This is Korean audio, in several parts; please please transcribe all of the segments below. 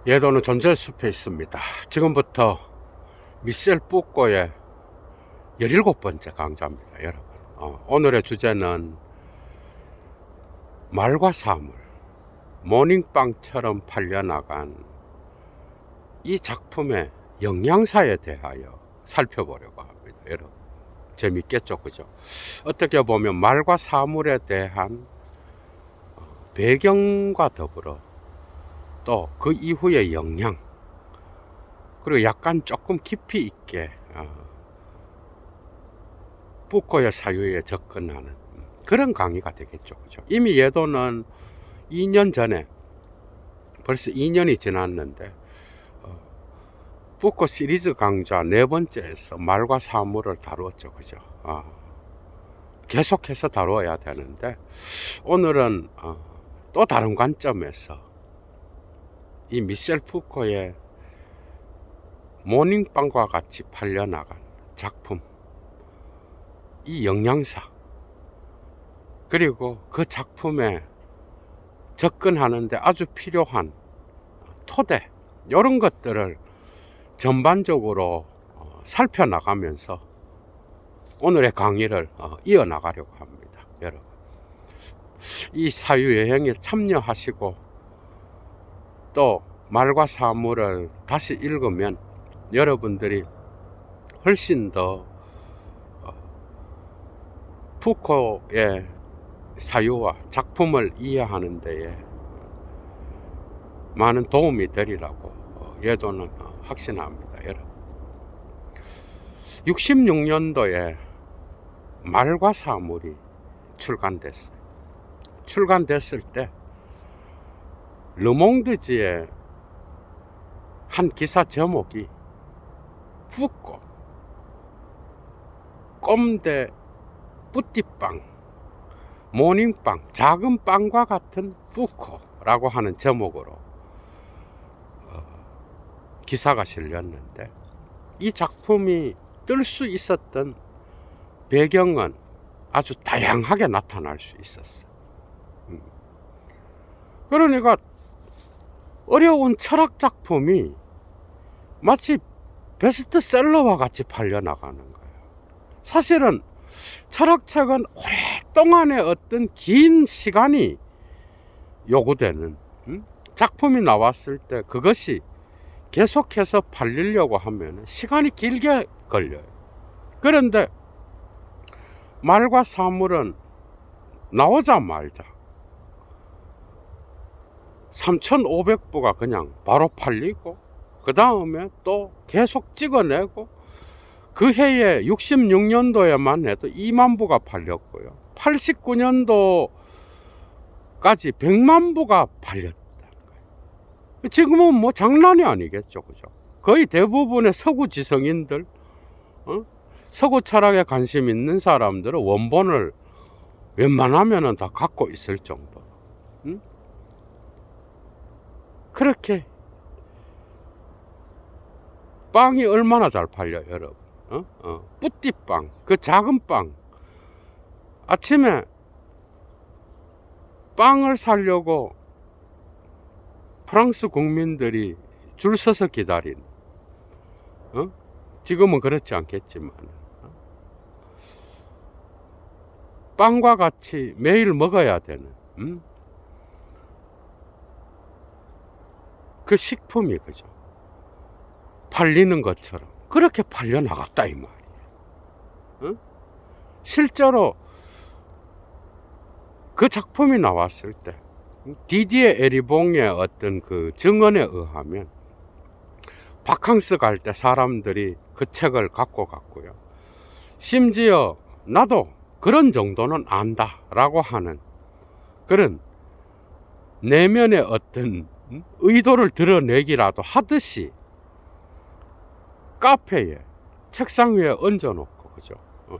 예도는 존재 숲에 있습니다. 지금부터 미셸 푸코의 17번째 강좌입니다, 여러분. 오늘의 주제는 말과 사물, 모닝빵처럼 팔려나간 이 작품의 영양사에 대하여 살펴보려고 합니다, 여러분. 재밌겠죠, 그죠? 어떻게 보면 말과 사물에 대한 배경과 더불어 또 그 이후의 영향, 그리고 약간 조금 깊이 있게 푸코의 사유에 접근하는 그런 강의가 되겠죠, 그죠? 이미 예도는 2년 전에, 벌써 2년이 지났는데 푸코 시리즈 강좌 4번째에서 말과 사물을 다루었죠, 그죠? 계속해서 다루어야 되는데 오늘은 또 다른 관점에서 이 미셸 푸코의 모닝빵과 같이 팔려나간 작품, 이 영양사, 그리고 그 작품에 접근하는데 아주 필요한 토대, 이런 것들을 전반적으로 살펴나가면서 오늘의 강의를 이어나가려고 합니다, 여러분. 이 사유여행에 참여하시고 또 말과 사물을 다시 읽으면 여러분들이 훨씬 더 푸코의 사유와 작품을 이해하는 데에 많은 도움이 되리라고 예도는 확신합니다, 여러분. 66년도에 말과 사물이 출간됐어요. 출간됐을 때 르몽드지의 한 기사 제목이 푸코 꼼데 뿌띠빵, 모닝빵, 작은 빵과 같은 푸코라고 하는 제목으로 기사가 실렸는데, 이 작품이 뜰 수 있었던 배경은 아주 다양하게 나타날 수 있었어. 그러니까 어려운 철학 작품이 마치 베스트셀러와 같이 팔려나가는 거예요. 사실은 철학책은 오랫동안의 어떤 긴 시간이 요구되는 작품이 나왔을 때 그것이 계속해서 팔리려고 하면 시간이 길게 걸려요. 그런데 말과 사물은 나오자마자 3,500부가 그냥 바로 팔리고, 그 다음에 또 계속 찍어내고, 그 해에 66년도에만 해도 2만 부가 팔렸고요. 89년도까지 100만 부가 팔렸다는 거예요. 지금은 뭐 장난이 아니겠죠, 그죠? 거의 대부분의 서구 지성인들, 서구 철학에 관심 있는 사람들은 원본을 웬만하면 다 갖고 있을 정도. 그렇게 빵이 얼마나 잘 팔려요, 여러분. 뿌띠빵, 그 작은 빵. 아침에 빵을 사려고 프랑스 국민들이 줄 서서 기다린, 지금은 그렇지 않겠지만, 빵과 같이 매일 먹어야 되는 그 식품이, 그죠? 팔리는 것처럼 그렇게 팔려나갔다 이 말이에요. 실제로 그 작품이 나왔을 때 디디에 에리봉의 어떤 그 증언에 의하면 바캉스 갈 때 사람들이 그 책을 갖고 갔고요. 심지어 나도 그런 정도는 안다 라고 하는 그런 내면의 어떤 의도를 드러내기라도 하듯이 카페에 책상 위에 얹어놓고, 그죠?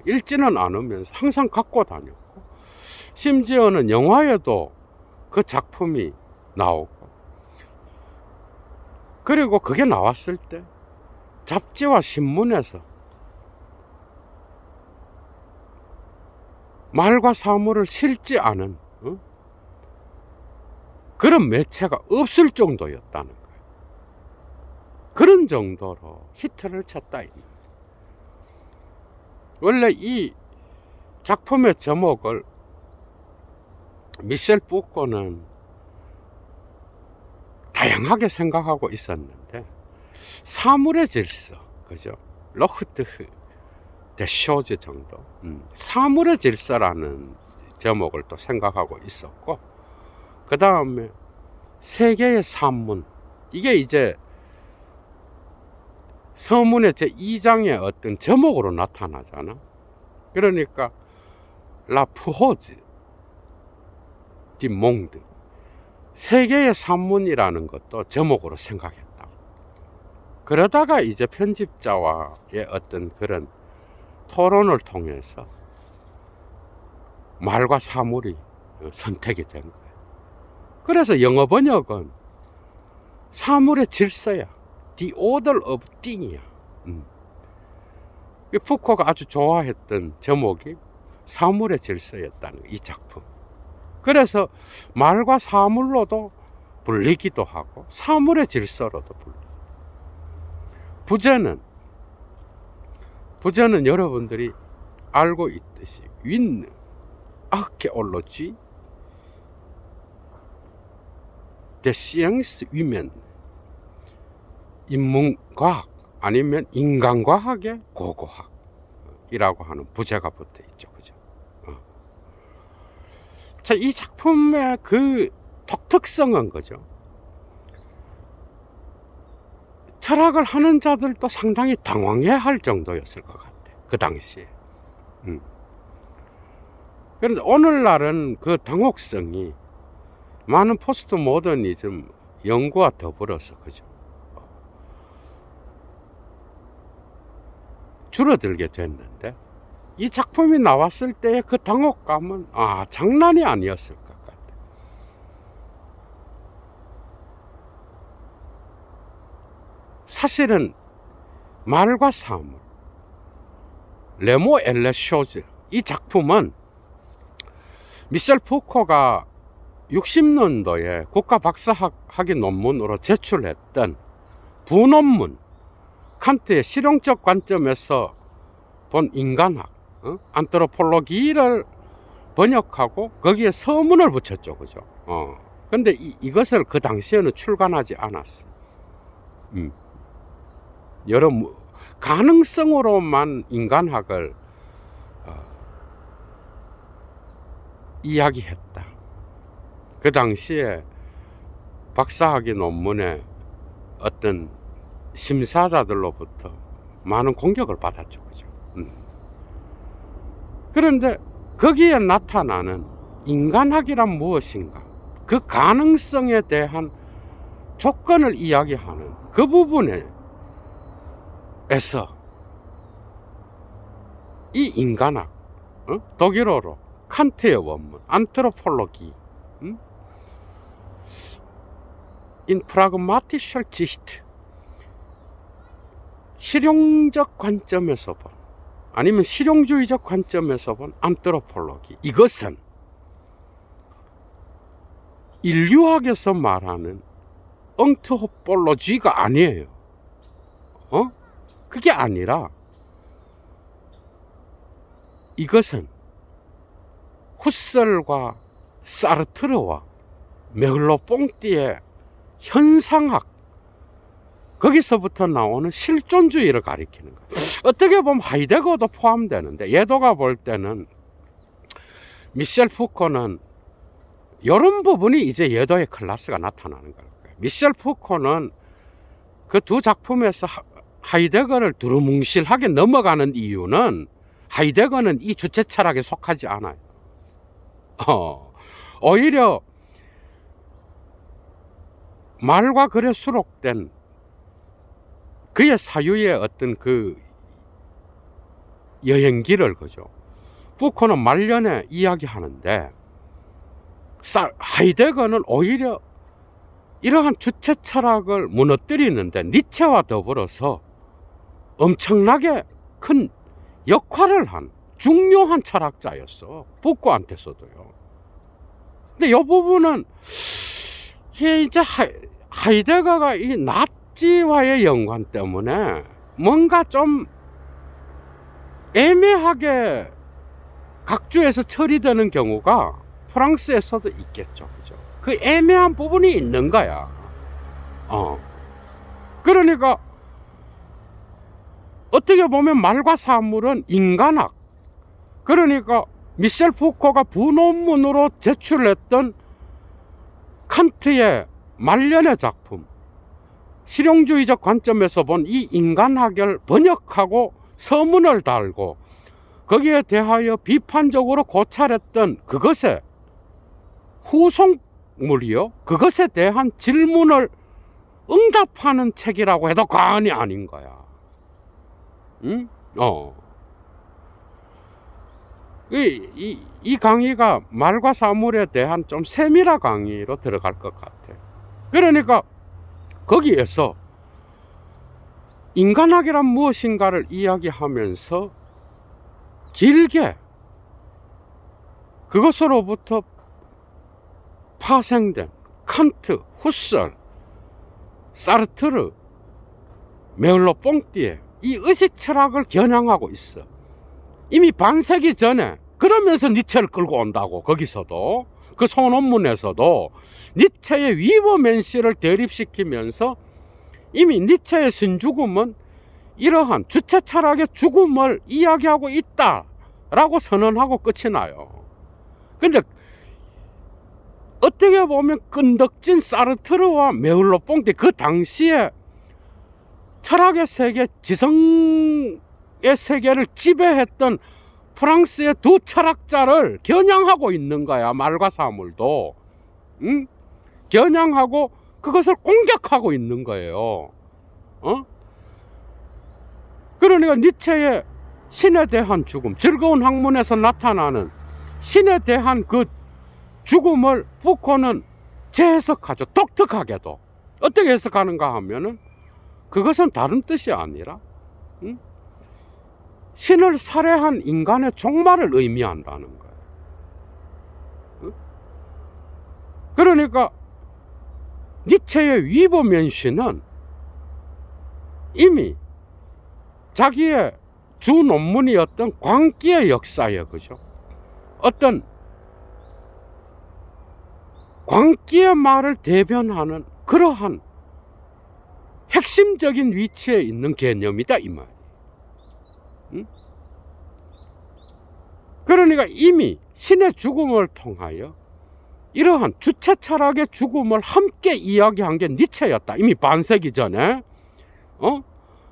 읽지는 않으면서 항상 갖고 다녔고, 심지어는 영화에도 그 작품이 나오고, 그리고 그게 나왔을 때 잡지와 신문에서 말과 사물을 실지 않은 그런 매체가 없을 정도였다는 거예요. 그런 정도로 히트를 쳤다. 원래 이 작품의 제목을 미셸 푸코는 다양하게 생각하고 있었는데, 사물의 질서, 그죠? 로흐트 데 쇼즈 정도, 사물의 질서라는 제목을 또 생각하고 있었고, 그 다음에 세계의 산문, 이게 이제 서문의 제2장의 어떤 제목으로 나타나잖아. 그러니까 라 푸호즈 디 몽드, 세계의 산문이라는 것도 제목으로 생각했다. 그러다가 이제 편집자와의 어떤 그런 토론을 통해서 말과 사물이 선택이 된 거예요. 그래서 영어 번역은 사물의 질서야, The Order of Thing이야. 푸코가 아주 좋아했던 제목이 사물의 질서였다는 이 작품. 그래서 말과 사물로도 불리기도 하고 사물의 질서로도 불리고, 부제는 여러분들이 알고 있듯이 윈 아케올로지 데 시앙스 위면, 인문과학 아니면 인간과학의 고고학이라고 하는 부제가 붙어 있죠. 그죠? 자, 이 작품의 그 독특성은 거죠. 철학을 하는 자들도 상당히 당황해 할 정도였을 것 같아, 그 당시에. 그런데 오늘날은 그 당혹성이 많은 포스트 모더니즘 연구와 더불어서, 그죠, 줄어들게 됐는데, 이 작품이 나왔을 때의 그 당혹감은 장난이 아니었을 것 같아. 사실은 말과 사물, 레모 엘레 쇼즈, 이 작품은 미셸 푸코가 60년도에 국가 박사학위 논문으로 제출했던 부논문, 칸트의 실용적 관점에서 본 인간학, 안트로폴로기를 번역하고 거기에 서문을 붙였죠. 그죠? 근데 이것을 그 당시에는 출간하지 않았어. 여러 가능성으로만 인간학을 이야기했다. 그 당시에 박사학위 논문에 어떤 심사자들로부터 많은 공격을 받았죠. 그죠? 그런데 거기에 나타나는 인간학이란 무엇인가, 그 가능성에 대한 조건을 이야기하는 그 부분에서 이 인간학, 독일어로 칸트의 원문 안트로폴로기, in pragmatischer Sicht, 실용적 관점에서 본, 아니면 실용주의적 관점에서 본 안트로폴로기, 이것은 인류학에서 말하는 엉트호폴로지가 아니에요. 그게 아니라 이것은 후셀과 사르트르와 메글로뽕띠의 현상학, 거기서부터 나오는 실존주의를 가리키는 거예요. 어떻게 보면 하이데거도 포함되는데, 예도가 볼 때는 미셸 푸코는 이런 부분이 이제 예도의 클래스가 나타나는 거예요. 미셸 푸코는 그 두 작품에서 하이데거를 두루뭉실하게 넘어가는 이유는, 하이데거는 이 주체 철학에 속하지 않아요. 오히려 말과 글에 수록된 그의 사유의 어떤 그 여행기를, 그죠, 푸코는 말년에 이야기하는데, 하이데거는 오히려 이러한 주체 철학을 무너뜨리는데 니체와 더불어서 엄청나게 큰 역할을 한 중요한 철학자였어, 푸코한테서도요. 근데 이 부분은 이게 이제 하이데거가 이 낙지와의 연관 때문에 뭔가 좀 애매하게 각주에서 처리되는 경우가 프랑스에서도 있겠죠. 그죠? 그 애매한 부분이 있는 거야. 그러니까 어떻게 보면 말과 사물은 인간학. 그러니까 미셸 푸코가 부논문으로 제출했던 칸트의 말년의 작품, 실용주의적 관점에서 본 이 인간학을 번역하고 서문을 달고 거기에 대하여 비판적으로 고찰했던 그것의 후속물이요, 그것에 대한 질문을 응답하는 책이라고 해도 과언이 아닌 거야. 응? 이 강의가 말과 사물에 대한 좀 세밀한 강의로 들어갈 것 같아. 그러니까 거기에서 인간학이란 무엇인가를 이야기하면서 길게 그것으로부터 파생된 칸트, 후설, 사르트르, 메를로 뽕띠에 이 의식 철학을 겨냥하고 있어. 이미 반세기 전에. 그러면서 니체를 끌고 온다고. 거기서도 그 소논문에서도 니체의 위버맨시를 대립시키면서 이미 니체의 신죽음은 이러한 주체 철학의 죽음을 이야기하고 있다라고 선언하고 끝이 나요. 근데 어떻게 보면 끈덕진 사르트르와 메를로 뽕띠, 그 당시에 철학의 세계, 지성의 세계를 지배했던 프랑스의 두 철학자를 겨냥하고 있는 거야. 말과 사물도. 응? 겨냥하고 그것을 공격하고 있는 거예요. 그러니까 니체의 신에 대한 죽음, 즐거운 학문에서 나타나는 신에 대한 그 죽음을 푸코는 재해석하죠. 독특하게도. 어떻게 해석하는가 하면은 그것은 다른 뜻이 아니라 신을 살해한 인간의 종말을 의미한다는 거예요. 그러니까 니체의 위버면시는 이미 자기의 주 논문이었던 광기의 역사에, 그죠? 어떤 광기의 말을 대변하는 그러한 핵심적인 위치에 있는 개념이다, 이 말. 그러니까 이미 신의 죽음을 통하여 이러한 주체 철학의 죽음을 함께 이야기한 게 니체였다. 이미 반세기 전에.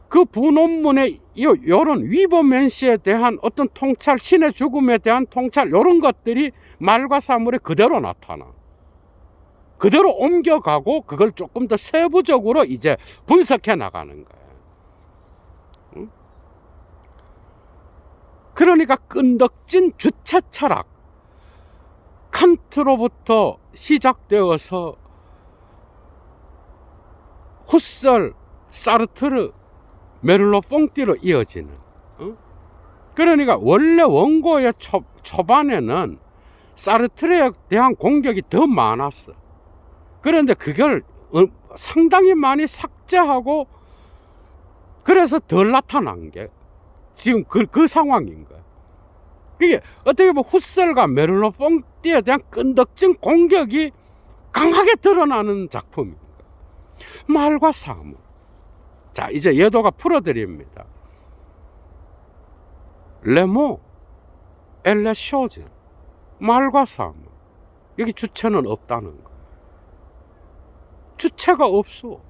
그 부논문의 이런 위버맨시에 대한 어떤 통찰, 신의 죽음에 대한 통찰, 이런 것들이 말과 사물에 그대로 나타나. 그대로 옮겨가고 그걸 조금 더 세부적으로 이제 분석해 나가는 거예요. 그러니까 끈덕진 주체 철학, 칸트로부터 시작되어서 후설, 사르트르, 메를로 뽕띠로 이어지는. 그러니까 원래 원고의 초반에는 사르트르에 대한 공격이 더 많았어. 그런데 그걸 상당히 많이 삭제하고 그래서 덜 나타난 게 지금 그 상황인 거야. 그게 어떻게 보면 후설과 메를로 뽕띠에 대한 끈덕진 공격이 강하게 드러나는 작품인 거야. 말과 사물. 자, 이제 예도가 풀어드립니다. 레모, 엘레 쇼즈, 말과 사물. 여기 주체는 없다는 거야. 주체가 없어.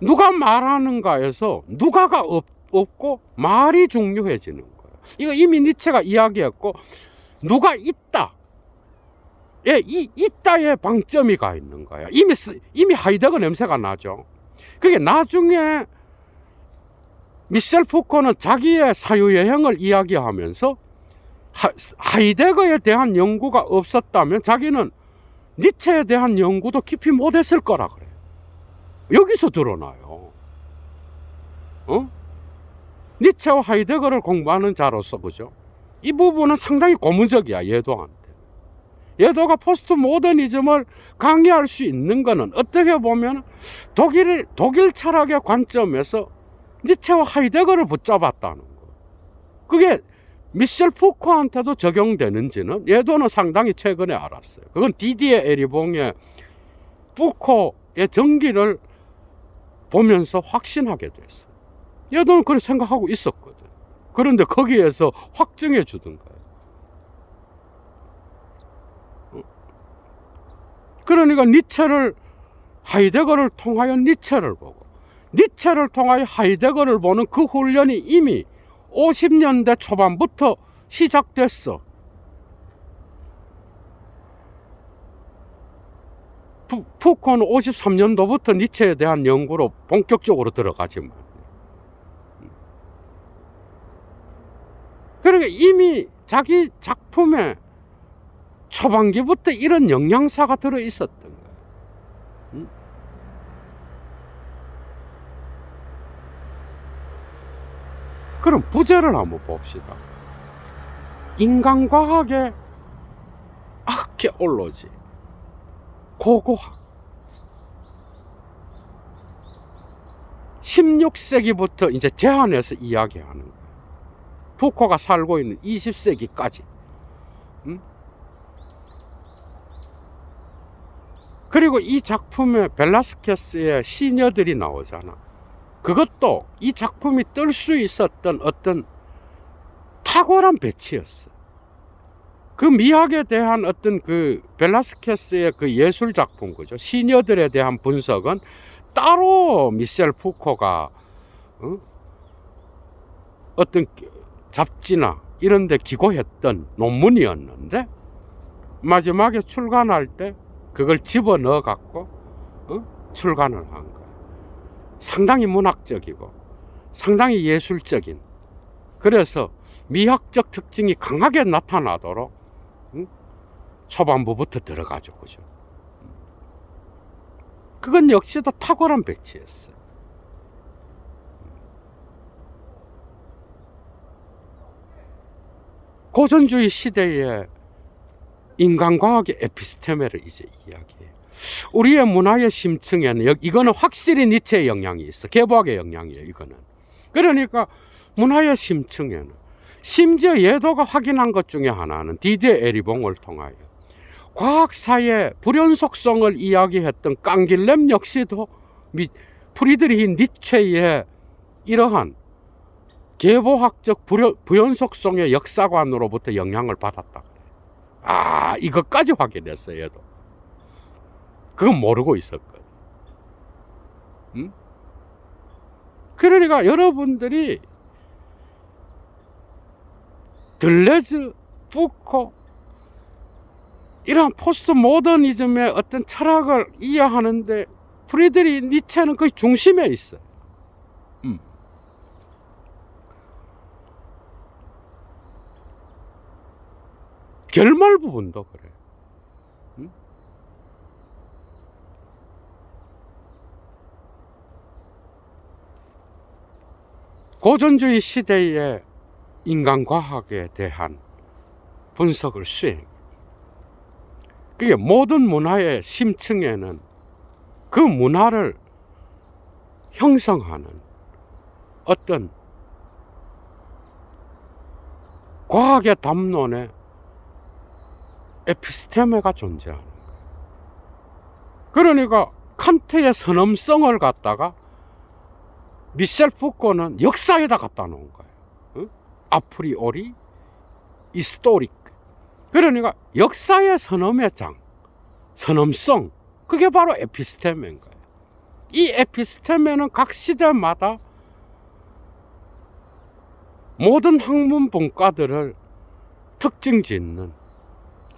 누가 말하는가에서 누가가 없고 말이 중요해지는 거야. 이거 이미 니체가 이야기했고, 누가 있다. 예, 이 있다의 방점이 가 있는 거야. 이미 하이데거 냄새가 나죠. 그게 나중에 미셸 푸코는 자기의 사유여행을 이야기하면서 하이데거에 대한 연구가 없었다면 자기는 니체에 대한 연구도 깊이 못했을 거라 그래. 여기서 드러나요. 니체와 하이데거를 공부하는 자로서, 그죠? 이 부분은 상당히 고무적이야, 예도한테. 예도가 포스트 모더니즘을 강의할 수 있는 것은 어떻게 보면 독일 철학의 관점에서 니체와 하이데거를 붙잡았다는 거. 그게 미셸 푸코한테도 적용되는지는 예도는 상당히 최근에 알았어요. 그건 디디에 에리봉의 푸코의 전기를 보면서 확신하게 됐어요. 예도는 그렇게 생각하고 있었거든. 그런데 거기에서 확정해 주던 거예요. 그러니까 니체를, 하이데거를 통하여 니체를 보고, 니체를 통하여 하이데거를 보는 그 훈련이 이미 50년대 초반부터 시작됐어. 푸코는 53년도부터 니체에 대한 연구로 본격적으로 들어가지만, 그러니까 이미 자기 작품에 초반기부터 이런 영양사가 들어있었던 거예요. 그럼 부제를 한번 봅시다. 인간과학의 아케올로지, 고고학. 16세기부터 이제 제한해서 이야기하는 거예요. 푸코가 살고 있는 20세기까지. 그리고 이 작품에 벨라스케스의 시녀들이 나오잖아. 그것도 이 작품이 뜰 수 있었던 어떤 탁월한 배치였어. 그 미학에 대한 어떤 그 벨라스케스의 그 예술 작품, 그죠? 시녀들에 대한 분석은 따로 미셸 푸코가 어떤 잡지나 이런 데 기고했던 논문이었는데, 마지막에 출간할 때 그걸 집어넣어 갖고 출간을 한 거야. 상당히 문학적이고 상당히 예술적인, 그래서 미학적 특징이 강하게 나타나도록 초반부부터 들어가죠. 그죠? 그건 역시도 탁월한 배치였어. 고전주의 시대에 인간과학의 에피스테메를 이제 이야기해요. 우리의 문화의 심층에는 이거는 확실히 니체의 영향이 있어. 개보학의 영향이에요. 이거는. 그러니까 문화의 심층에는, 심지어 예도가 확인한 것 중에 하나는 디디에 에리봉을 통하여 과학사의 불연속성을 이야기했던 깡길렘 역시도 프리드리히 니체의 이러한 계보학적 불연속성의 역사관으로부터 영향을 받았다. 아, 이것까지 확인했어요. 얘도. 그건 모르고 있었거든. 그러니까 여러분들이 들레즈, 푸코 이런 포스트 모더니즘의 어떤 철학을 이해하는데 프리드리히 니체는 거의 중심에 있어요. 결말 부분도 그래. 고전주의 시대의 인간과학에 대한 분석을 수행. 그게 모든 문화의 심층에는 그 문화를 형성하는 어떤 과학의 담론에 에피스테메가 존재하는 거예요. 그러니까 칸트의 선엄성을 갖다가 미셸 푸코는 역사에다 갖다 놓은 거예요. 아프리오리, 이스토릭. 그러니까 역사의 선엄의 장, 선엄성, 그게 바로 에피스테메인 거예요. 이 에피스테메는 각 시대마다 모든 학문 분과들을 특징 짓는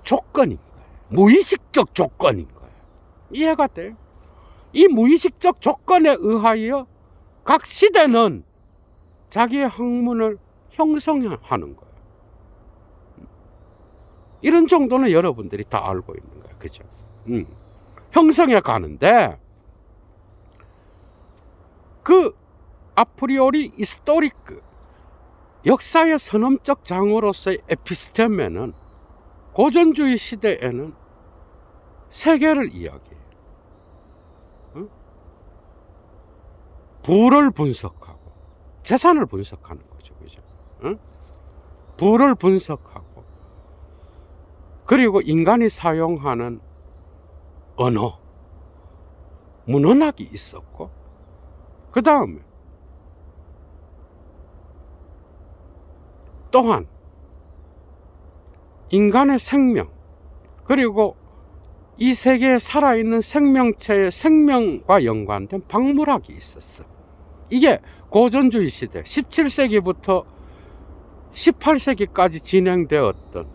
조건인 거예요. 무의식적 조건인 거예요. 이해가 돼요? 이 무의식적 조건에 의하여 각 시대는 자기의 학문을 형성하는 거예요. 이런 정도는 여러분들이 다 알고 있는 거예요. 그죠? 형성해 가는데, 그 아프리오리 이스토리크, 역사의 선언적 장으로서의 에피스테메는 고전주의 시대에는 세계를 이야기해요. 응? 부를 분석하고 재산을 분석하는 거죠. 그죠? 응? 부를 분석하고 그리고 인간이 사용하는 언어, 문헌학이 있었고 그 다음에 또한 인간의 생명 그리고 이 세계에 살아있는 생명체의 생명과 연관된 박물학이 있었어. 이게 고전주의 시대 17세기부터 18세기까지 진행되었던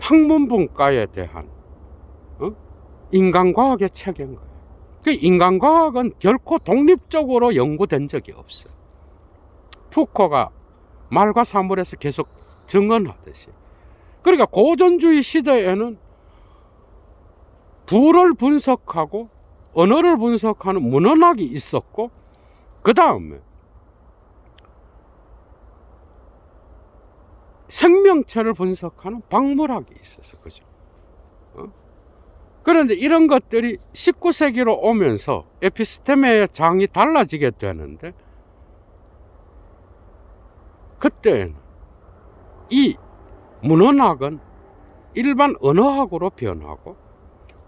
학문분과에 대한 인간과학의 체계인 거예요. 그 인간과학은 결코 독립적으로 연구된 적이 없어. 푸코가 말과 사물에서 계속 증언하듯이. 그러니까 고전주의 시대에는 부를 분석하고 언어를 분석하는 문헌학이 있었고 그 다음에 생명체를 분석하는 박물학이 있었어. 그죠? 그런데 이런 것들이 19세기로 오면서 에피스테메의 장이 달라지게 되는데 그때는 이 문헌학은 일반 언어학으로 변하고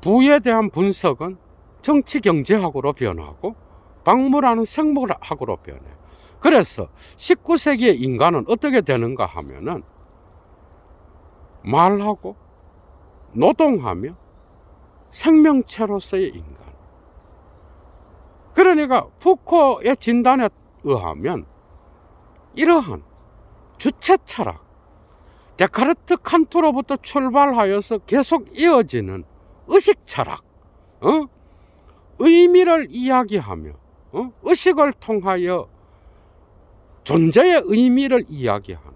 부에 대한 분석은 정치 경제학으로 변하고 박물학은 생물학으로 변해요. 그래서 19세기의 인간은 어떻게 되는가 하면은 말하고 노동하며 생명체로서의 인간. 그러니까 푸코의 진단에 의하면 이러한 주체 철학, 데카르트 칸트로부터 출발하여서 계속 이어지는 의식 철학, 의미를 이야기하며 의식을 통하여 존재의 의미를 이야기하는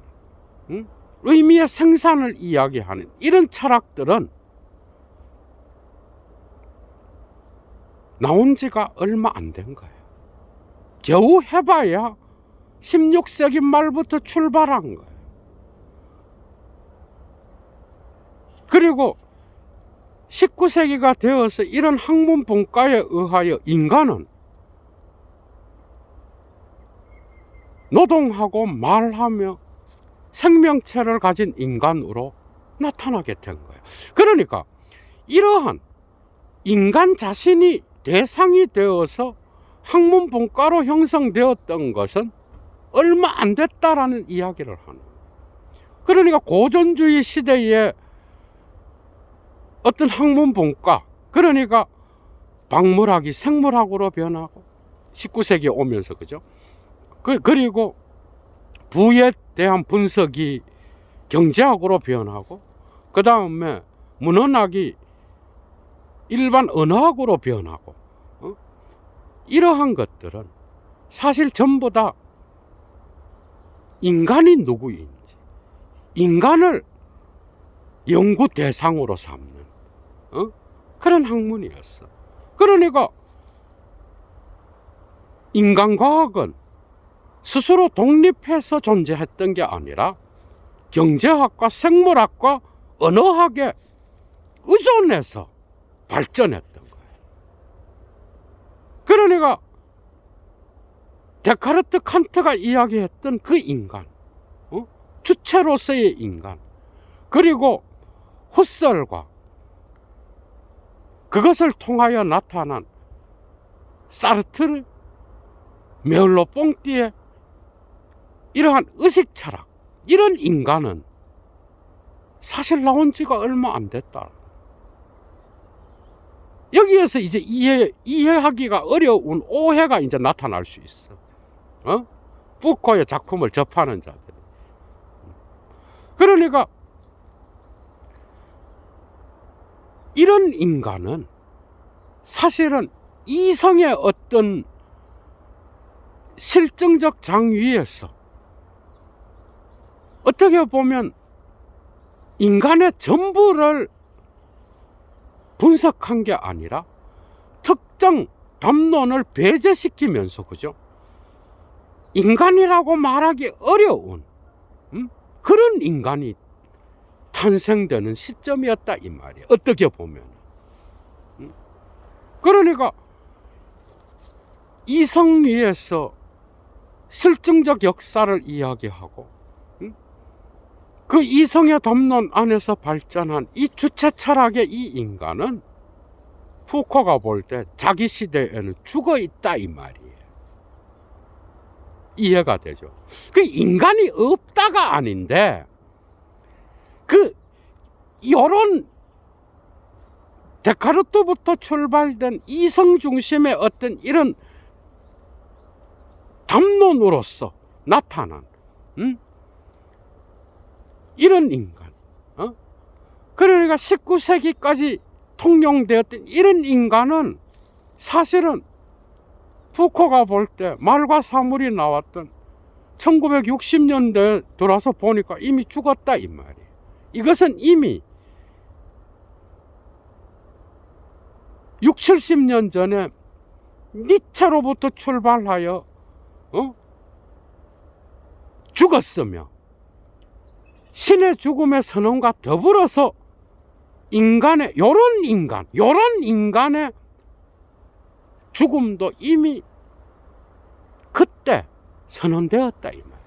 의미의 생산을 이야기하는 이런 철학들은 나온 지가 얼마 안 된 거예요. 겨우 해봐야 16세기 말부터 출발한 거예요. 그리고 19세기가 되어서 이런 학문 분과에 의하여 인간은 노동하고 말하며 생명체를 가진 인간으로 나타나게 된 거예요. 그러니까 이러한 인간 자신이 대상이 되어서 학문 분과로 형성되었던 것은 얼마 안 됐다라는 이야기를 하는 거예요. 그러니까 고전주의 시대에 어떤 학문 분과, 그러니까 박물학이 생물학으로 변하고 19세기에 오면서, 그죠? 그리고 부에 대한 분석이 경제학으로 변하고 그 다음에 문헌학이 일반 언어학으로 변하고 이러한 것들은 사실 전부 다 인간이 누구인지 인간을 연구 대상으로 삼는 그런 학문이었어. 그러니까 인간과학은 스스로 독립해서 존재했던 게 아니라 경제학과 생물학과 언어학에 의존해서 발전했던 거예요. 그러니까 데카르트 칸트가 이야기했던 그 인간, 주체로서의 인간, 그리고 후설과 그것을 통하여 나타난 사르트르, 메올로 뽕띠의 이러한 의식 철학, 이런 인간은 사실 나온 지가 얼마 안 됐다. 여기에서 이제 이해하기가 어려운 오해가 이제 나타날 수 있어. 푸코의 작품을 접하는 자들. 그러니까 이런 인간은 사실은 이성의 어떤 실증적 장위에서 어떻게 보면 인간의 전부를 분석한 게 아니라 특정 담론을 배제시키면서, 그죠? 인간이라고 말하기 어려운 그런 인간이 탄생되는 시점이었다 이 말이에요. 어떻게 보면. 그러니까 이성 위에서 실증적 역사를 이야기하고 그 이성의 담론 안에서 발전한 이 주체 철학의 이 인간은 푸코가 볼 때 자기 시대에는 죽어 있다 이 말이에요. 이해가 되죠? 그 인간이 없다가 아닌데 요런 데카르트부터 출발된 이성 중심의 어떤 이런 담론으로서 나타난 이런 인간, 그러니까 19세기까지 통용되었던 이런 인간은 사실은 푸코가 볼 때 말과 사물이 나왔던 1960년대에 들어와서 보니까 이미 죽었다 이 말이에요. 이것은 이미 60, 70년 전에 니체로부터 출발하여 죽었으며 신의 죽음의 선언과 더불어서 요런 인간의 죽음도 이미 그때 선언되었다 이 말.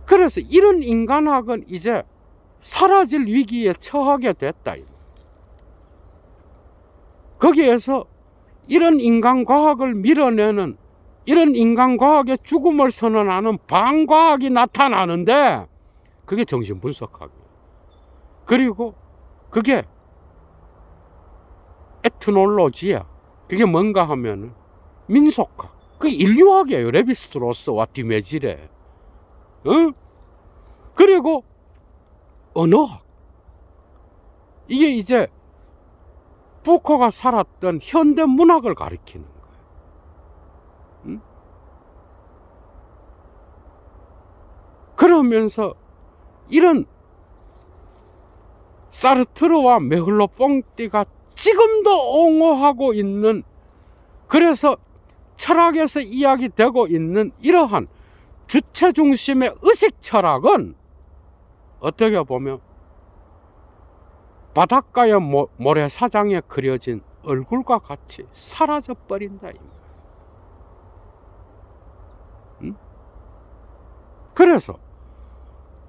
그래서 이런 인간학은 이제 사라질 위기에 처하게 됐다 이 말. 거기에서 이런 인간과학을 밀어내는, 이런 인간과학의 죽음을 선언하는 반과학이 나타나는데 그게 정신분석학이에요. 그리고 그게 에트놀로지야. 그게 뭔가 하면은 민속학, 그 인류학이에요. 레비스트로스와 디메질에. 그리고 언어학. 이게 이제 푸코가 살았던 현대 문학을 가리키는 거예요. 그러면서 이런 사르트르와 메흘로뽕띠가 지금도 옹호하고 있는, 그래서 철학에서 이야기되고 있는 이러한 주체 중심의 의식 철학은 어떻게 보면 바닷가의 모래사장에 그려진 얼굴과 같이 사라져 버린다. 그래서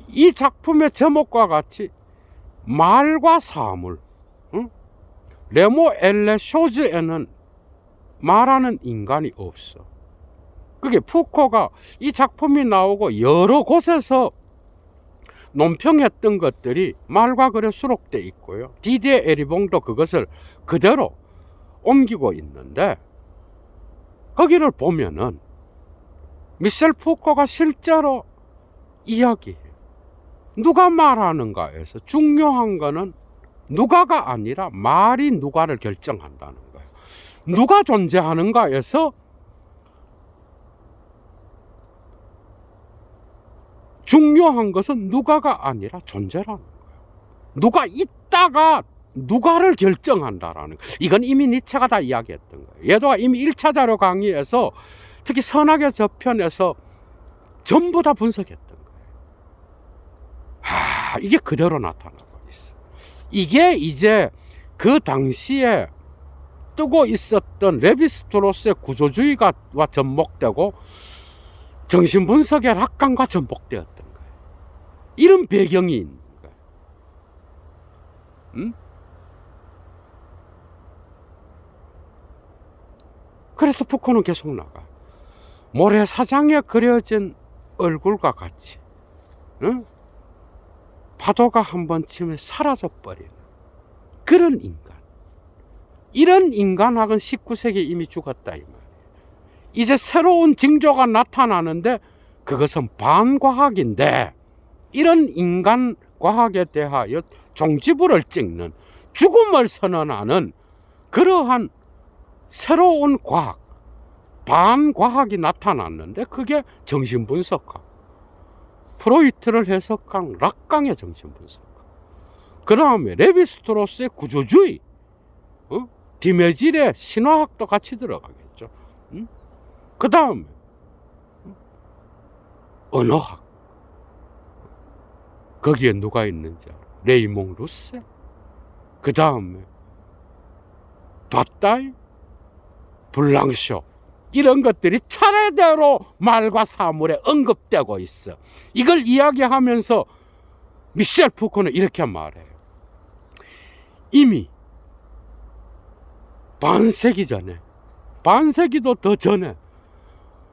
이 작품의 제목과 같이 말과 사물, 레모 엘레 쇼즈에는 말하는 인간이 없어. 그게 푸코가 이 작품이 나오고 여러 곳에서 논평했던 것들이 말과 글에 수록돼 있고요. 디디에 에리봉도 그것을 그대로 옮기고 있는데, 거기를 보면은 미셸 푸코가 실제로 이야기해요. 누가 말하는가에서 중요한 거는 누가가 아니라 말이 누가를 결정한다는 거예요. 누가 존재하는가에서 중요한 것은 누가가 아니라 존재라는 거예요. 누가 있다가 누가를 결정한다라는 거예요. 이건 이미 니체가 다 이야기했던 거예요. 얘도 이미 1차 자료 강의에서 특히 선악의 저편에서 전부 다 분석했던 거예요. 이게 그대로 나타나고 있어. 이게 이제 그 당시에 뜨고 있었던 레비스트로스의 구조주의와 접목되고 정신분석의 낙관과 접목되었던 거예요. 이런 배경이 있는 거예요. 그래서 푸코는 계속 나가. 모래사장에 그려진 얼굴과 같이 파도가 한번 치면 사라져버리는 그런 인간. 이런 인간학은 19세기에 이미 죽었다 이 말이에요. 이제 새로운 징조가 나타나는데 그것은 반과학인데, 이런 인간과학에 대하여 종지부를 찍는, 죽음을 선언하는 그러한 새로운 과학, 반과학이 나타났는데 그게 정신분석학, 프로이트를 해석한 락강의 정신분석학, 그 다음에 레비스트로스의 구조주의, 디메질의 신화학도 같이 들어가겠죠. 그 다음에 언어학, 거기에 누가 있는지 알아? 레이몽 루세, 그 다음에 바따이, 블랑쇼, 이런 것들이 차례대로 말과 사물에 언급되고 있어. 이걸 이야기하면서 미셸 푸코는 이렇게 말해요. 이미 반세기 전에, 반세기도 더 전에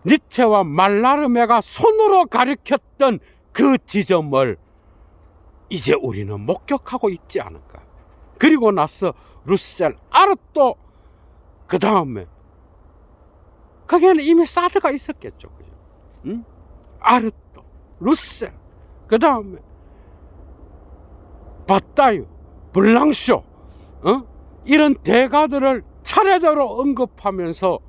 니체와 말라르메가 손으로 가리켰던 그 지점을 이제 우리는 목격하고 있지 않을까. 그리고 나서 루셀, 아르토, 그 다음에 거기에는 이미 사드가 있었겠죠. 그죠? 응? 아르토, 루셀, 그 다음에 바따유, 블랑쇼, 이런 대가들을 차례대로 언급하면서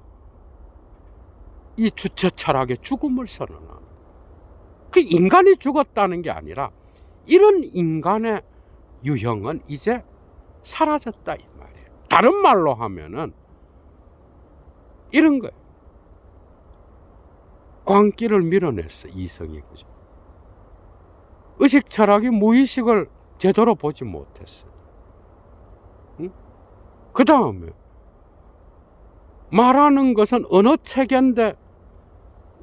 이 주체 철학의 죽음을 선언하는. 그 인간이 죽었다는 게 아니라 이런 인간의 유형은 이제 사라졌다 이 말이에요. 다른 말로 하면은 이런 거예요. 광기를 밀어냈어, 이성이. 그죠? 의식 철학이 무의식을 제대로 보지 못했어. 응? 그 다음에 말하는 것은 언어 체계인데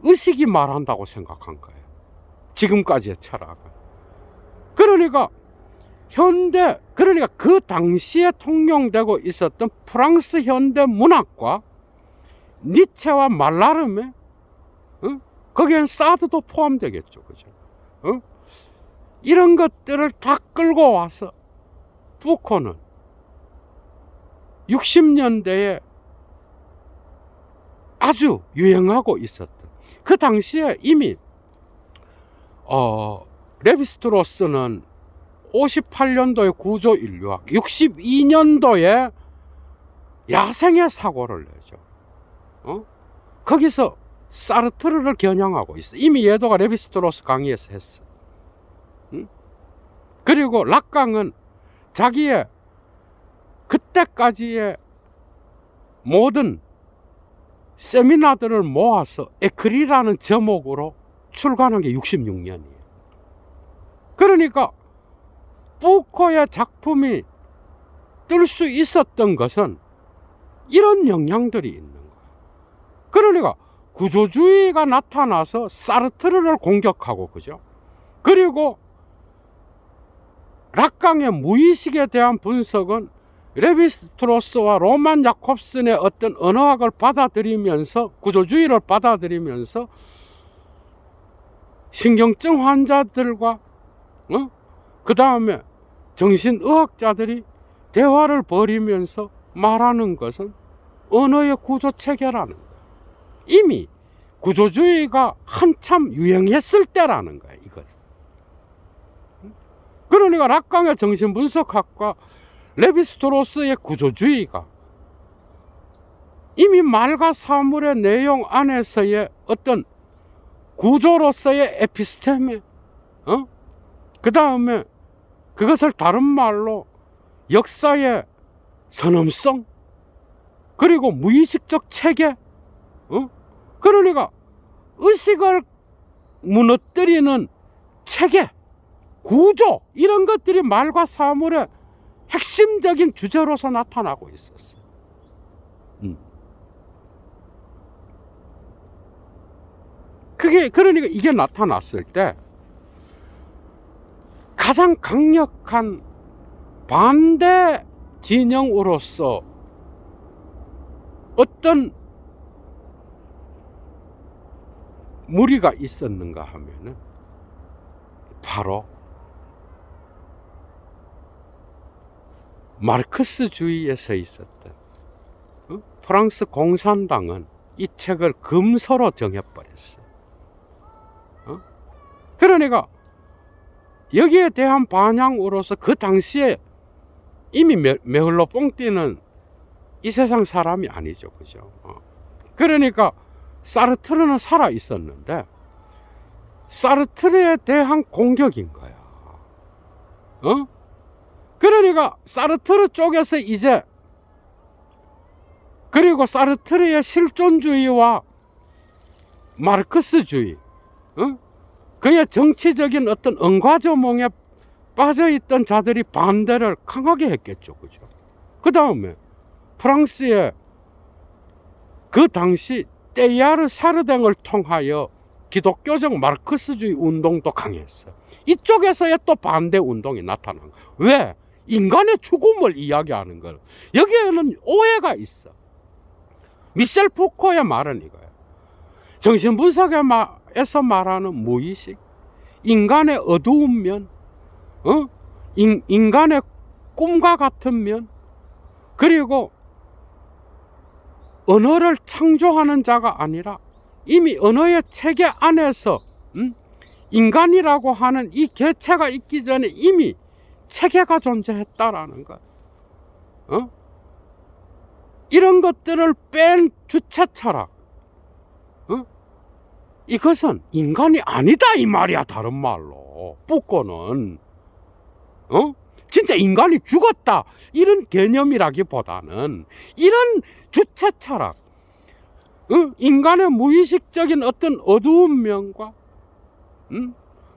의식이 말한다고 생각한 거예요. 지금까지의 철학은. 그러니까 그러니까 그 당시에 통용되고 있었던 프랑스 현대 문학과 니체와 말라르메, 거기엔 사드도 포함되겠죠. 그죠? 이런 것들을 다 끌고 와서 푸코는 60년대에 아주 유행하고 있었던, 그 당시에 이미 레비스트로스는 58년도에 구조인류학, 62년도에 야생의 사고를 내죠. 거기서 사르트르를 겨냥하고 있어. 이미 예도가 레비스트로스 강의에서 했어. 그리고 락강은 자기의 그때까지의 모든 세미나들을 모아서 에크리라는 제목으로 출간한 게 66년이에요. 그러니까 푸코의 작품이 뜰 수 있었던 것은 이런 영향들이 있는 거예요. 그러니까 구조주의가 나타나서 사르트르를 공격하고, 그죠? 그리고 락강의 무의식에 대한 분석은 레비스트로스와 로만 야콥슨의 어떤 언어학을 받아들이면서, 구조주의를 받아들이면서 신경증 환자들과 그 다음에 정신의학자들이 대화를 벌이면서 말하는 것은 언어의 구조체계라는 거예요. 이미 구조주의가 한참 유행했을 때라는 거예요. 이것. 그러니까 락강의 정신분석학과 레비스트로스의 구조주의가 이미 말과 사물의 내용 안에서의 어떤 구조로서의 에피스테메, 그 다음에 그것을 다른 말로 역사의 선험성, 그리고 무의식적 체계, 그러니까 의식을 무너뜨리는 체계, 구조, 이런 것들이 말과 사물의 핵심적인 주제로서 나타나고 있었어요. 그러니까 이게 나타났을 때 가장 강력한 반대 진영으로서 어떤 무리가 있었는가 하면은 바로 마르크스주의에서 있었던 프랑스 공산당은 이 책을 금서로 정해버렸어요. 그러니까 여기에 대한 반향으로서 그 당시에 이미 메흘로 뽕띠는 이 세상 사람이 아니죠. 그죠? 그러니까 사르트르는 살아 있었는데 사르트르에 대한 공격인 거야. 그러니까 사르트르 쪽에서 이제, 그리고 사르트르의 실존주의와 마르크스주의, 그의 정치적인 어떤 은과조몽에 빠져있던 자들이 반대를 강하게 했겠죠. 그죠? 그 다음에 프랑스의 그 당시 테야르 사르댕을 통하여 기독교적 마르크스주의 운동도 강했어요. 이쪽에서의 또 반대 운동이 나타난 거예요. 왜? 인간의 죽음을 이야기하는 걸. 여기에는 오해가 있어. 미셸 푸코의 말은 이거예요. 정신분석에서 말하는 무의식, 인간의 어두운 면, 인간의 꿈과 같은 면, 그리고 언어를 창조하는 자가 아니라 이미 언어의 체계 안에서 인간이라고 하는 이 개체가 있기 전에 이미 체계가 존재했다라는 것. 이런 것들을 뺀 주체 철학. 이것은 인간이 아니다 이 말이야. 다른 말로 푸코는 진짜 인간이 죽었다 이런 개념이라기보다는 이런 주체 철학, 인간의 무의식적인 어떤 어두운 면과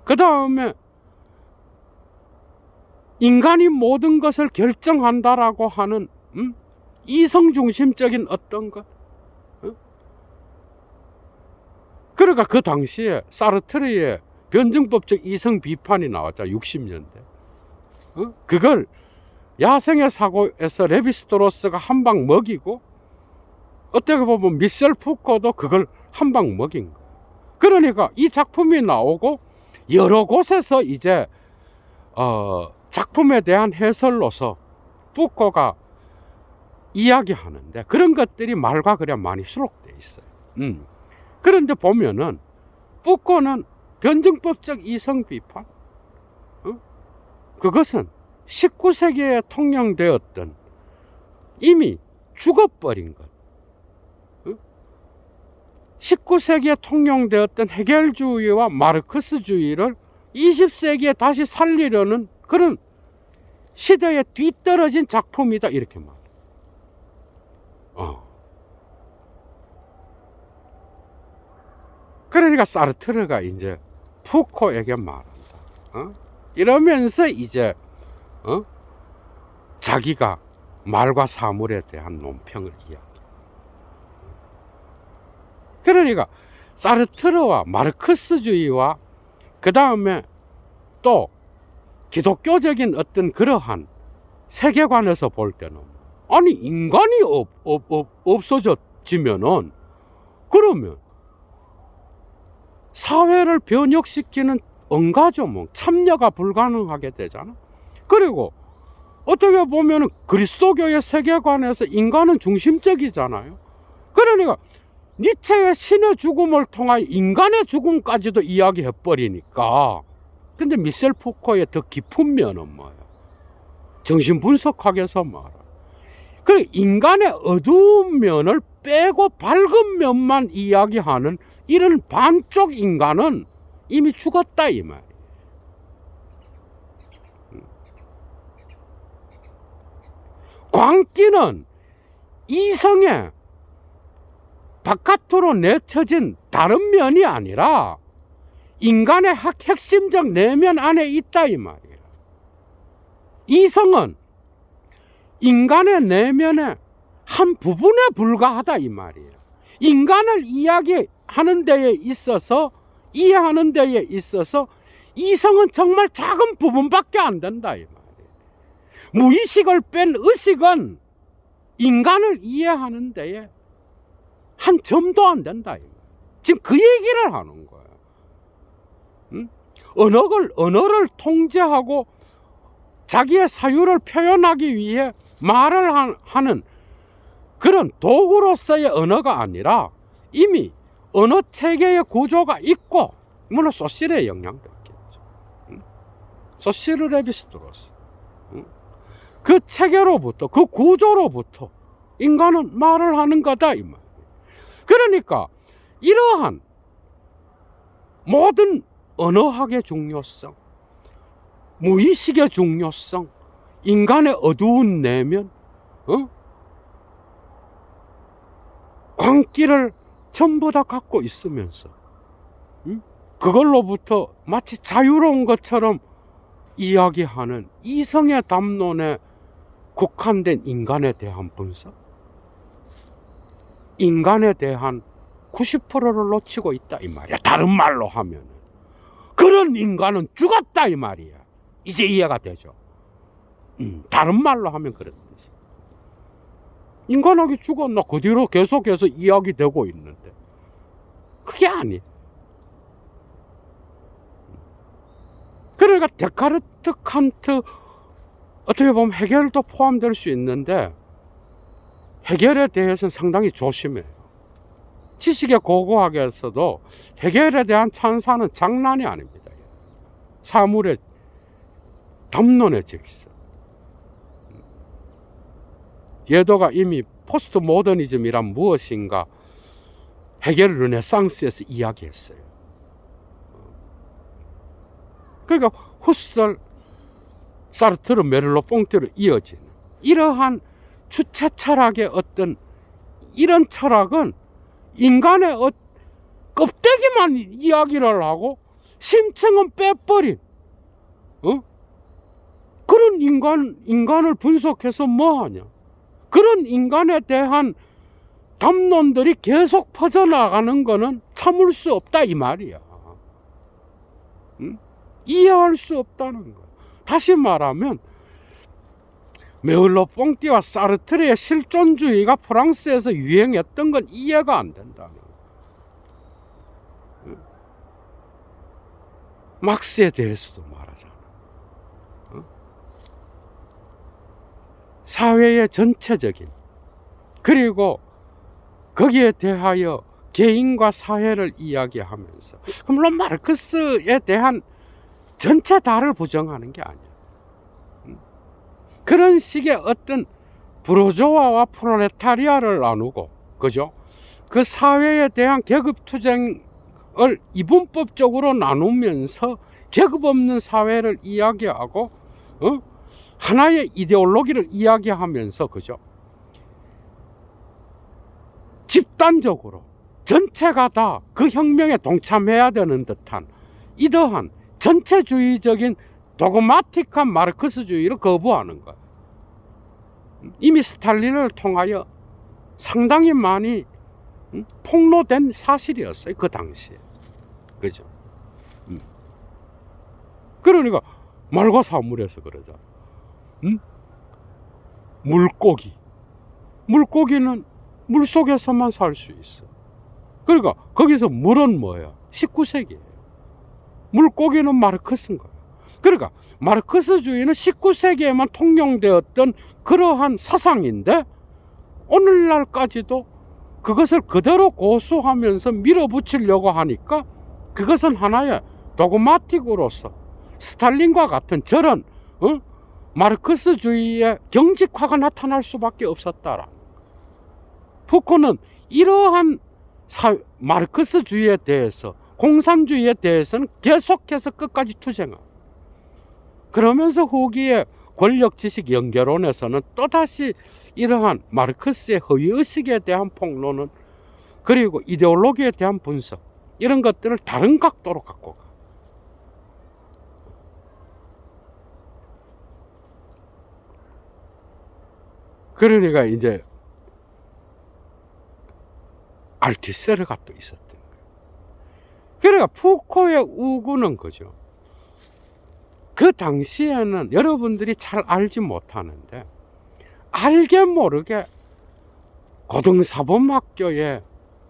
그 다음에 인간이 모든 것을 결정한다라고 하는 이성중심적인 어떤 것. 그러니까 그 당시에 사르트르의 변증법적 이성 비판이 나왔잖아. 60년대. 그걸 야생의 사고에서 레비스트로스가 한 방 먹이고, 어떻게 보면 미셸 푸코도 그걸 한 방 먹인 거야. 그러니까 이 작품이 나오고 여러 곳에서 이제 작품에 대한 해설로서 푸코가 이야기하는데 그런 것들이 말과 글에 많이 수록돼 있어요. 그런데 보면은 푸코는 변증법적 이성 비판, 그것은 19세기에 통용되었던 이미 죽어버린 것, 19세기에 통용되었던 헤겔주의와 마르크스주의를 20세기에 다시 살리려는 그런 시대에 뒤떨어진 작품이다 이렇게 말해요. 그러니까 사르트르가 이제 푸코에게 말한다. 이러면서 이제 자기가 말과 사물에 대한 논평을 이야기해. 그러니까 사르트르와 마르크스주의와 그 다음에 또 기독교적인 어떤 그러한 세계관에서 볼 때는 아니 인간이 없어졌지면은 그러면 사회를 변혁시키는 응가조문, 참여가 불가능하게 되잖아. 그리고 어떻게 보면 그리스도교의 세계관에서 인간은 중심적이잖아요. 그러니까 니체의 신의 죽음을 통하여 인간의 죽음까지도 이야기해버리니까. 근데 미셸 푸코의 더 깊은 면은 뭐예요? 정신분석학에서 말아. 그래 인간의 어두운 면을 빼고 밝은 면만 이야기하는 이런 반쪽 인간은 이미 죽었다 이 말이에요. 광기는 이성의 바깥으로 내쳐진 다른 면이 아니라 인간의 핵심적 내면 안에 있다 이 말이에요. 이성은 인간의 내면의 한 부분에 불과하다 이 말이에요. 인간을 이야기하는 데에 있어서, 이해하는 데에 있어서 이성은 정말 작은 부분밖에 안 된다 이 말이에요. 무의식을 뺀 의식은 인간을 이해하는 데에 한 점도 안 된다 이 말이에요. 지금 그 얘기를 하는 거예요. 언어를 통제하고 자기의 사유를 표현하기 위해 말을 하는 그런 도구로서의 언어가 아니라 이미 언어 체계의 구조가 있고, 물론 소실의 영향도 있겠죠. 소실 레비스트로스, 그 체계로부터, 그 구조로부터 인간은 말을 하는 거다 이 말. 그러니까 이러한 모든 언어학의 중요성, 무의식의 중요성, 인간의 어두운 내면, 광기를 전부 다 갖고 있으면서 그걸로부터 마치 자유로운 것처럼 이야기하는 이성의 담론에 국한된 인간에 대한 분석, 인간에 대한 90%를 놓치고 있다 이 말이야. 다른 말로 하면 그런 인간은 죽었다 이 말이야. 이제 이해가 되죠. 다른 말로 하면 그런 뜻이야. 인간하기 죽었나? 그 뒤로 계속해서 이야기되고 있는데 그게 아니야. 그러니까 데카르트, 칸트, 어떻게 보면 헤겔도 포함될 수 있는데 헤겔에 대해서는 상당히 조심해요. 지식의 고고학에서도 헤겔에 대한 찬사는 장난이 아닙니다. 사물의 담론의 질서. 예도가 이미 포스트 모더니즘이란 무엇인가 헤겔 르네상스에서 이야기했어요. 그러니까 후설, 사르트르, 메를로 퐁티로 이어지는 이러한 주체 철학의 어떤 이런 철학은 인간의 껍데기만 이야기를 하고 심층은 빼버린 그런 인간을 분석해서 뭐하냐. 그런 인간에 대한 담론들이 계속 퍼져나가는 거는 참을 수 없다 이 말이야. 이해할 수 없다는 거야. 다시 말하면 메를로 퐁티와 사르트르의 실존주의가 프랑스에서 유행했던 건 이해가 안 된다는 거야. 막스에 대해서도 말하잖아. 사회의 전체적인, 그리고 거기에 대하여 개인과 사회를 이야기하면서, 물론 마르크스에 대한 전체 다를 부정하는 게 아니야. 그런 식의 어떤 부르조아와 프롤레타리아를 나누고, 그죠? 그 사회에 대한 계급투쟁을 이분법적으로 나누면서 계급 없는 사회를 이야기하고, 하나의 이데올로기를 이야기하면서, 그죠? 집단적으로 전체가 다 그 혁명에 동참해야 되는 듯한 이러한 전체주의적인 도그마틱한 마르크스주의를 거부하는 거야. 이미 스탈린을 통하여 상당히 많이 폭로된 사실이었어요. 그 당시에. 그죠? 그러니까 말과 사물에서 그러잖아. 물고기는 물속에서만 살 수 있어. 그러니까 거기서 물은 뭐야? 19세기예요. 물고기는 마르크스인 거야. 그러니까 마르크스주의는 19세기에만 통용되었던 그러한 사상인데 오늘날까지도 그것을 그대로 고수하면서 밀어붙이려고 하니까 그것은 하나의 도그마틱으로서 스탈린과 같은 저런 마르크스주의의 경직화가 나타날 수밖에 없었다라. 푸코는 이러한 마르크스주의에 대해서, 공산주의에 대해서는 계속해서 끝까지 투쟁하고, 그러면서 후기에 권력지식 연결론에서는 또다시 이러한 마르크스의 허위의식에 대한 폭로는, 그리고 이데올로기에 대한 분석, 이런 것들을 다른 각도로 갖고 가. 그러니까 이제 알티세르가 또 있었던 거예요. 그러니까 푸코의 우구는 그죠. 그 당시에는 여러분들이 잘 알지 못하는데 알게 모르게 고등사범학교의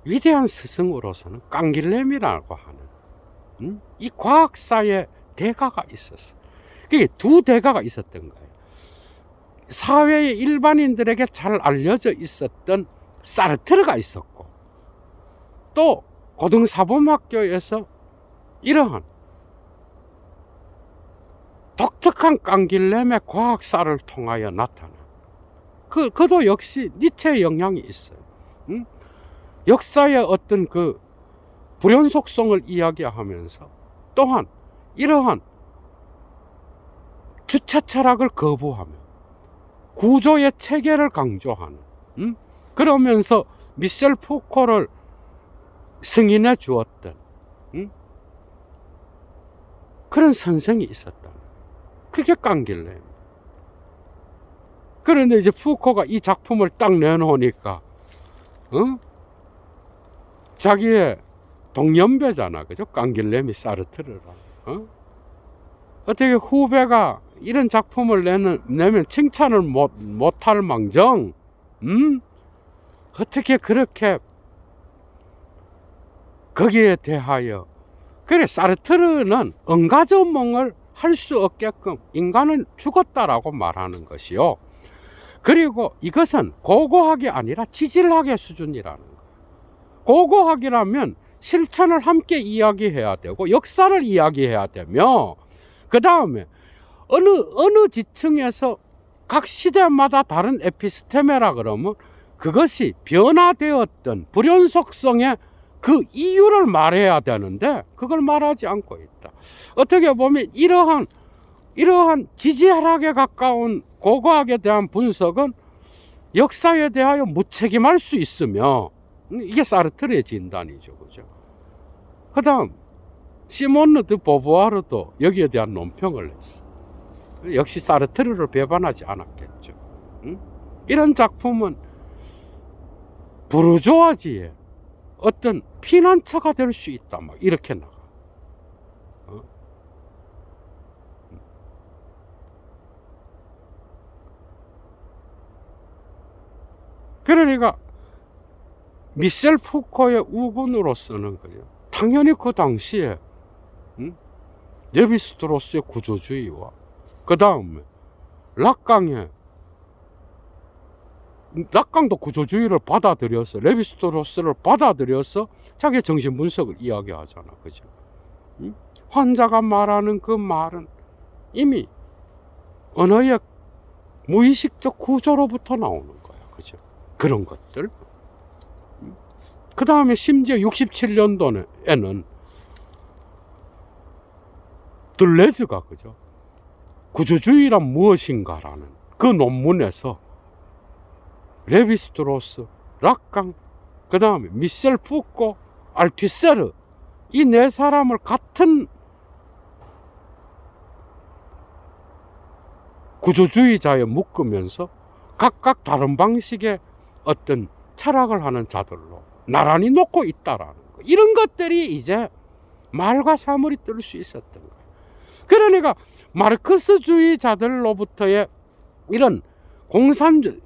위대한 스승으로서는 깡길렘이라고 하는 이 과학사의 대가가 있었어. 그게 두 대가가 있었던 거예요. 사회의 일반인들에게 잘 알려져 있었던 사르트르가 있었고, 또 고등사범학교에서 이러한 독특한 깡길렘의 과학사를 통하여 나타난 그도 역시 니체의 영향이 있어요. 역사의 어떤 그 불연속성을 이야기하면서 또한 이러한 주체 철학을 거부하며 구조의 체계를 강조하는, 그러면서 미셸 푸코를 승인해 주었던 그런 선생이 있었다. 그게 깡길래. 그런데 이제 푸코가 이 작품을 딱 내놓으니까, 자기의 동년배잖아, 그죠? 깡길레미 사르트르랑. 어떻게 후배가 이런 작품을 내면 칭찬을 못할 망정, 어떻게 그렇게 거기에 대하여. 그래, 사르트르는 응가전몽을 할 수 없게끔 인간은 죽었다라고 말하는 것이요. 그리고 이것은 고고학이 아니라 지질학의 수준이라는 거예요. 고고학이라면 실천을 함께 이야기해야 되고 역사를 이야기해야 되며, 그 다음에 어느 지층에서 각 시대마다 다른 에피스테메라 그러면 그것이 변화되었던 불연속성의 그 이유를 말해야 되는데 그걸 말하지 않고 있다. 어떻게 보면 이러한 지질학에 가까운 고고학에 대한 분석은 역사에 대하여 무책임할 수 있으며, 이게 사르트르의 진단이죠, 그죠? 그 다음 시몬느 드 보부아르도 여기에 대한 논평을 했어. 역시 사르트르를 배반하지 않았겠죠. 이런 작품은 부르주아지의 어떤 피난처가 될 수 있다, 막 이렇게 나가. 그러니까 미셸 푸코의 우군으로서는 거죠. 당연히 그 당시에 레비스트로스의 구조주의와 그 다음에 락강도 구조주의를 받아들여서, 레비스트로스를 받아들여서 자기의 정신 분석을 이야기하잖아, 그죠? 환자가 말하는 그 말은 이미 언어의 무의식적 구조로부터 나오는 거야, 그죠? 그런 것들. 그 다음에 심지어 67년도에는 들레즈가, 그죠? 구조주의란 무엇인가라는 그 논문에서 레비스트로스, 락강, 그 다음에 미셸 푸코, 알투세르, 이 네 사람을 같은 구조주의자에 묶으면서 각각 다른 방식의 어떤 철학을 하는 자들로 나란히 놓고 있다라는 거. 이런 것들이 이제 말과 사물이 뜰 수 있었던 거예요. 그러니까 마르크스주의자들로부터의 이런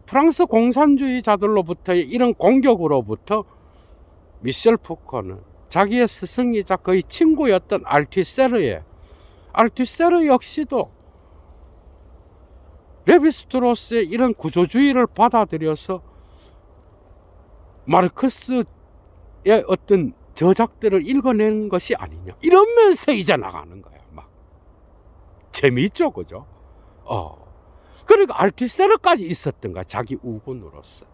프랑스 공산주의자들로부터의 이런 공격으로부터 미셸 푸코는 자기의 스승이자 거의 친구였던 알투세르 역시도 레비스트로스의 이런 구조주의를 받아들여서 마르크스의 어떤 저작들을 읽어내는 것이 아니냐, 이러면서 이제 나가는 거야. 막 재미있죠, 그죠? 그러니까 알투세르까지 있었던 거야, 자기 우군으로서.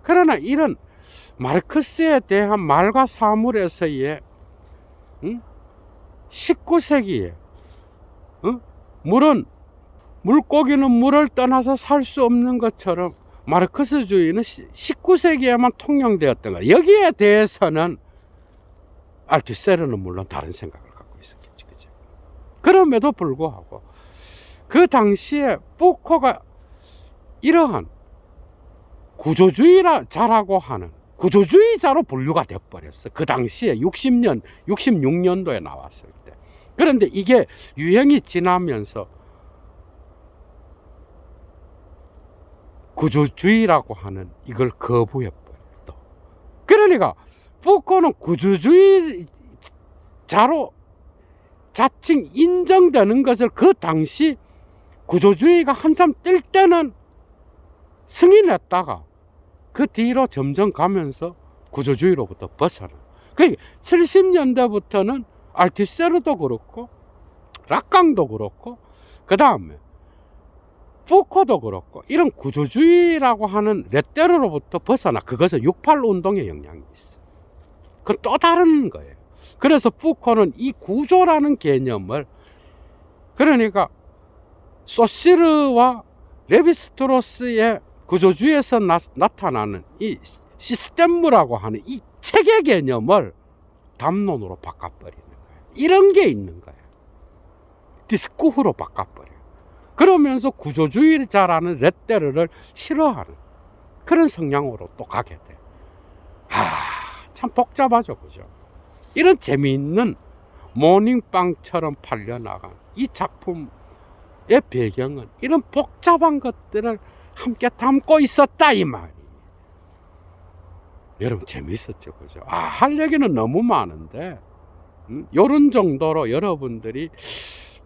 그러나 이런 마르크스에 대한 말과 사물에서의 19세기에 물은 물고기는 물을 떠나서 살 수 없는 것처럼 마르크스주의는 19세기에만 통용되었던 거야. 여기에 대해서는 알투세르는 물론 다른 생각을 갖고 있었겠죠, 그죠? 그럼에도 불구하고 그 당시에 푸코가 이러한 구조주의자라고 하는 구조주의자로 분류가 되어버렸어. 그 당시에 66년도에 나왔을 때. 그런데 이게 유행이 지나면서 구조주의라고 하는 이걸 거부해버렸다. 그러니까 푸코는 구조주의자로 자칭 인정되는 것을 그 당시 구조주의가 한참 뜰 때는 승인했다가 그 뒤로 점점 가면서 구조주의로부터 벗어나. 그러니까 70년대부터는 알투세르도 그렇고 락강도 그렇고 그 다음에 푸코도 그렇고 이런 구조주의라고 하는 레떼르로부터 벗어나. 그것은 68 운동의 영향이 있어. 그건 또 다른 거예요. 그래서 푸코는 이 구조라는 개념을, 그러니까 소시르와 레비스트로스의 구조주의에서 나타나는 이 시스템무라고 하는 이 체계 개념을 담론으로 바꿔버리는 거예요. 이런 게 있는 거예요. 디스쿠프로 바꿔버려요. 그러면서 구조주의를 잘하는 레떼르를 싫어하는 그런 성향으로 또 가게 돼. 참 복잡하죠, 그죠? 이런 재미있는 모닝빵처럼 팔려나간 이 작품의 배경은 이런 복잡한 것들을 함께 담고 있었다, 이 말이. 여러분, 재밌었죠, 그죠? 할 얘기는 너무 많은데, 요런 정도로 여러분들이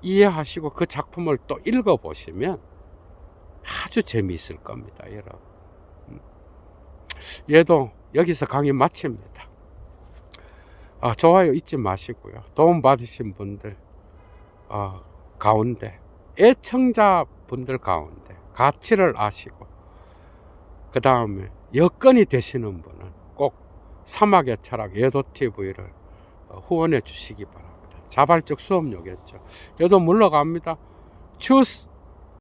이해하시고 그 작품을 또 읽어보시면 아주 재미있을 겁니다, 여러분. 얘도 여기서 강의 마칩니다. 좋아요 잊지 마시고요. 도움 받으신 분들 가운데, 애청자분들 가운데 가치를 아시고 그 다음에 여건이 되시는 분은 꼭 사막의 철학 예도TV를 후원해 주시기 바랍니다. 자발적 수업료겠죠. 얘도 물러갑니다. 추스.